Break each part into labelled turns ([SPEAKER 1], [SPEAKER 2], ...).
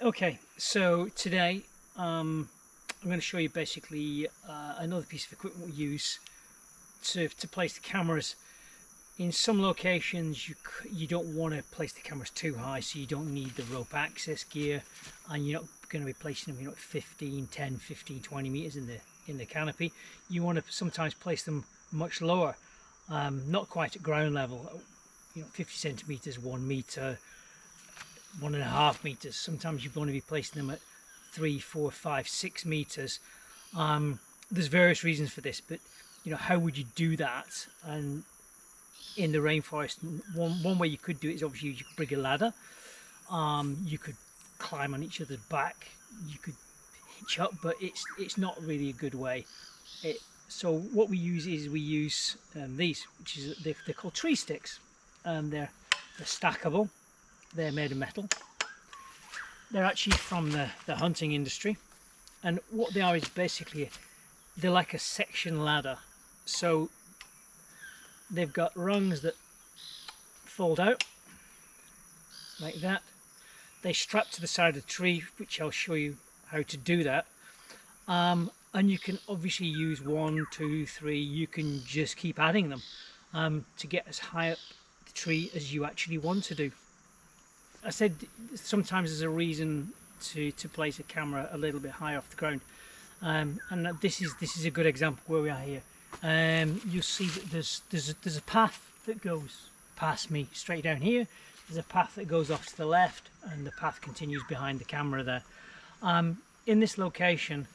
[SPEAKER 1] Okay, so today I'm going to show you basically another piece of equipment we use to place the cameras. In some locations you don't want to place the cameras too high, so you don't need the rope access gear, and you're not going to be placing them 10, 15, 20 meters in the canopy. You want to sometimes place them much lower, not quite at ground level, 50 centimeters, 1 meter, 1.5 meters. Sometimes you want to be placing them at 3, 4, 5, 6 meters. There's various reasons for this, but how would you do that? And in the rainforest, one way you could do it is obviously you could bring a ladder. You could climb on each other's back. You could hitch up, but it's not really a good way. So what we use is these, which is they're called Treesticks. They're stackable. They're made of metal. They're actually from the hunting industry, and what they are is basically they're like a section ladder. So they've got rungs that fold out like that. They strap to the side of the tree, which I'll show you how to do that. And you can obviously use 1, 2, 3. You can just keep adding them to get as high up the tree as you actually want to do. I said sometimes there's a reason to place a camera a little bit high off the ground, and this is a good example where we are here. You'll see that there's a path that goes past me straight down here. There's a path that goes off to the left, and the path continues behind the camera there. In this location,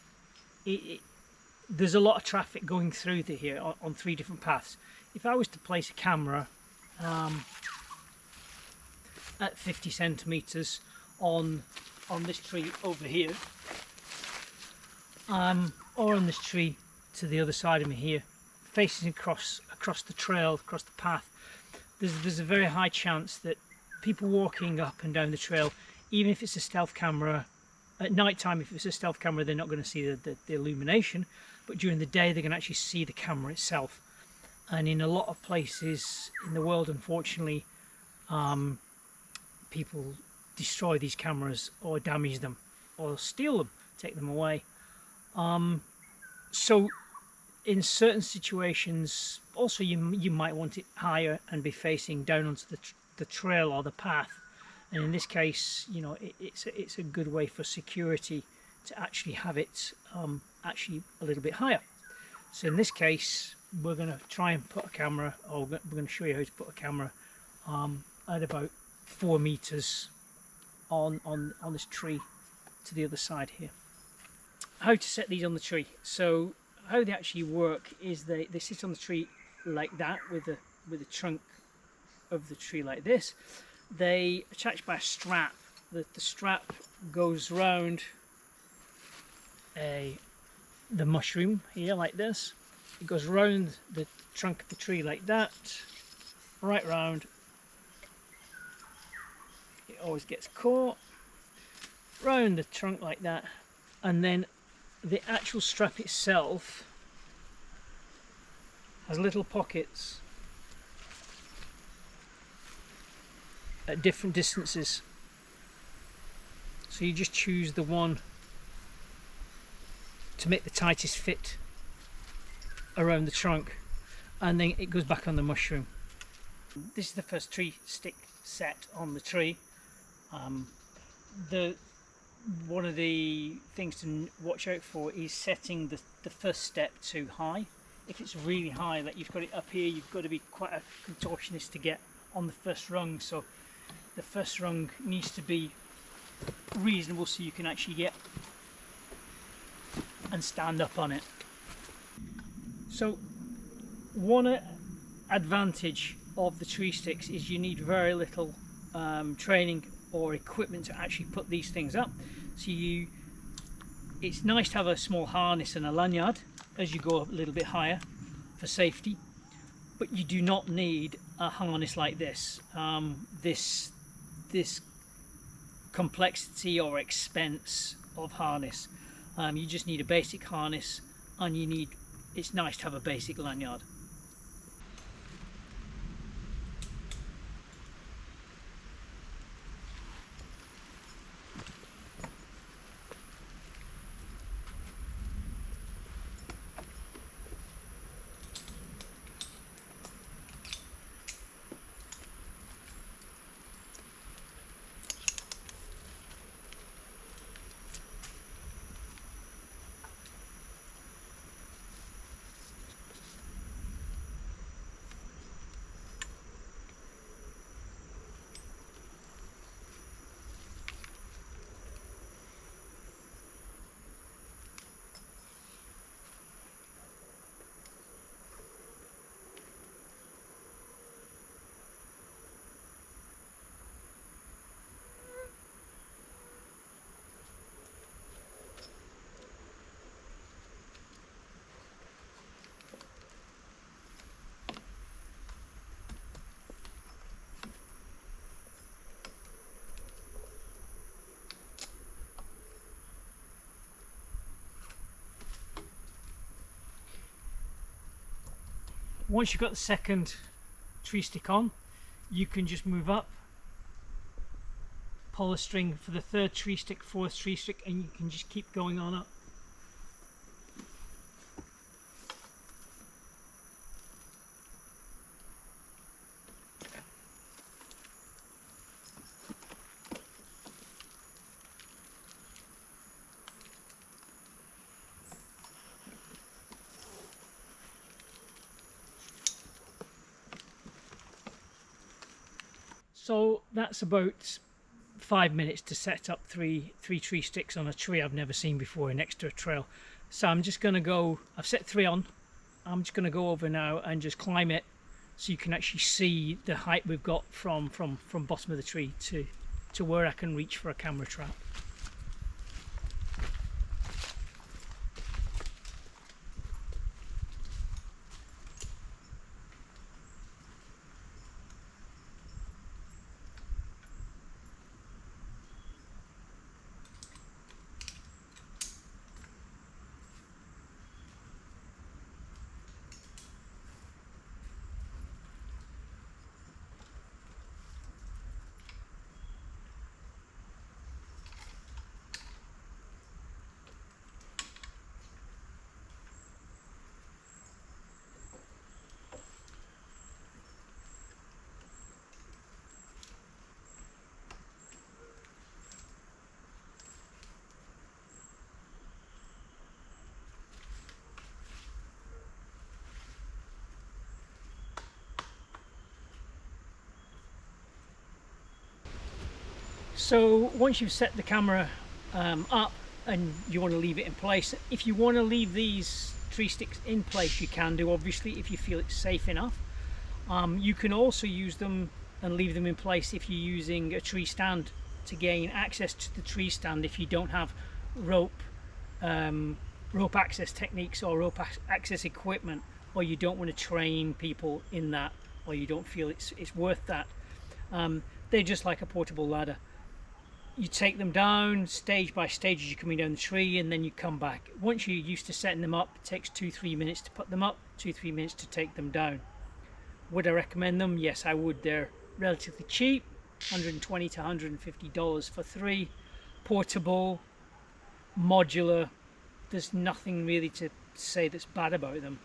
[SPEAKER 1] there's a lot of traffic going through here on 3 different paths. If I was to place a camera at 50 centimeters on this tree over here, or on this tree to the other side of me here, facing across the trail, across the path, there's a very high chance that people walking up and down the trail, even if it's a stealth camera at night time, if it's a stealth camera, they're not going to see the illumination, but during the day they can actually see the camera itself. And in a lot of places in the world, unfortunately, people destroy these cameras or damage them or steal them, take them away. So in certain situations also you might want it higher and be facing down onto the trail or the path, and in this case it's a good way for security to actually have it actually a little bit higher. So in this case we're going to try and put a camera, or we're going to show you how to put a camera at about 4 meters on this tree to the other side here. How to set these on the tree. So how they actually work is they sit on the tree like that, with the trunk of the tree like this. They attach by a strap. The strap goes round the mushroom here like this. It goes round the trunk of the tree like that, right round. It always gets caught round the trunk like that, and then the actual strap itself has little pockets at different distances, so you just choose the one to make the tightest fit around the trunk, and then it goes back on the mushroom. This is the first tree stick set on the tree. One of the things to watch out for is setting the first step too high. If it's really high, that you've got it up here, you've got to be quite a contortionist to get on the first rung. So the first rung needs to be reasonable so you can actually get and stand up on it. So one advantage of the Treesticks is you need very little training or equipment to actually put these things up. So it's nice to have a small harness and a lanyard as you go a little bit higher for safety, but you do not need a harness like this. This complexity or expense of harness, you just need a basic harness, and it's nice to have a basic lanyard. once you've got the second tree stick on, you can just move up, pull the string for the third tree stick, fourth tree stick, and you can just keep going on up. So that's about 5 minutes to set up three tree sticks on a tree I've never seen before next to a trail. So I'm just going to go, I've set 3 on, I'm just going to go over now and just climb it so you can actually see the height we've got from bottom of the tree to where I can reach for a camera trap. So once you've set the camera up and you want to leave it in place, if you want to leave these tree sticks in place, you can do, obviously, if you feel it's safe enough. You can also use them and leave them in place if you're using a tree stand to gain access to the tree stand if you don't have rope access techniques or rope access equipment, or you don't want to train people in that, or you don't feel it's worth that. They're just like a portable ladder. You take them down stage by stage as you're coming down the tree, and then you come back. Once you're used to setting them up, it takes 2-3 minutes to put them up, 2-3 minutes to take them down. Would I recommend them? Yes, I would. They're relatively cheap, $120 to $150 for 3. Portable, modular. There's nothing really to say that's bad about them.